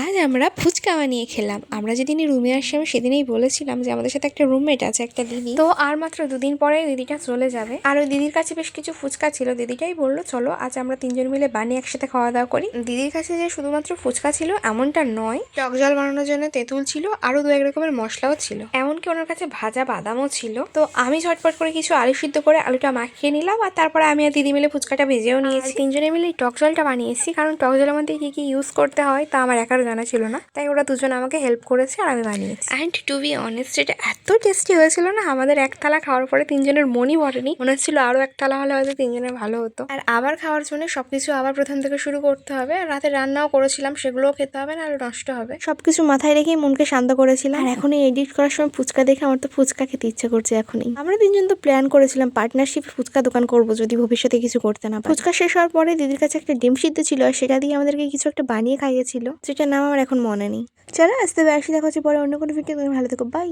আজ আমরা ফুচকা বানিয়ে খেলাম। আমরা যেদিনই রুমে আসি আমি সেদিনই বলেছিলাম যে আমাদের সাথে একটা রুমমেট আছে, একটা দিদি। তো আর মাত্র দুদিন পরে দিদিটা চলে যাবে। আর ওই দিদির কাছে বেশ কিছু ফুচকা ছিল। দিদিটাই বললো চলো আজ আমরা তিনজন মিলে বানিয়ে একসাথে খাওয়া দাওয়া করি। দিদির কাছে যে শুধুমাত্র ফুচকা ছিল এমনটা নয়, টক জল বানানোর জন্য তেঁতুল ছিল, আরো দু এক রকমের মশলাও ছিল, এমনকি ওনার কাছে ভাজা বাদামও ছিল। তো আমি ঝটপট করে কিছু আলু সিদ্ধ করে আলুটা মাখিয়ে নিলাম, আর তারপরে আমি আর দিদি মিলে ফুচকাটা ভেজেও নিয়েছি। তিনজনে মিলে টক জলটা বানিয়েছি, কারণ টক জলের মধ্যে কি কি ইউজ করতে হয় তা আমার একার জানা ছিল না, তাই ওরা দুজন আমাকে হেল্প করেছে আর আমি বানিয়েছি। অ্যান্ড টু বি অনেস্ট, এটা এত টেস্টি হয়েছিল না, আমাদের এক থালা খাওয়ার পরে তিনজনের মনই ভরেনি, মনে হচ্ছিল আরো এক থালা হলে হয়তো তিনজনের ভালো হতো। আর আবার খাওয়ার জন্য সবকিছু আবার প্রথম থেকে শুরু করতে হবে। আর রাতে রান্নাও করেছিলাম, সেগুলোও খেতে হবে, না নষ্ট হবে। সবকিছু মাথায় রেখেই মনকে শান্ত করেছিলাম। আর এখন এডিট করার সময় ফুচকা দেখে আমার তো ফুচকা খেতে ইচ্ছে করছে এখনই। আমরা তিনজন তো প্ল্যান করেছিলাম পার্টনারশিপে ফুচকা দোকান করবো যদি ভবিষ্যতে কিছু করতে না পারি। ফুচকা শেষ হওয়ার পরে দিদির কাছে একটা ডিম সিদ্ধ ছিল, আর সেটা দিয়ে আমাদেরকে কিছু একটা বানিয়ে খাইয়েছিল, যেটার নাম আমার এখন মনে নেই। চলো আসতে আসি, দেখা হচ্ছে পরে অন্য কোনো ভিডিও। ভালো থেকো, বাই।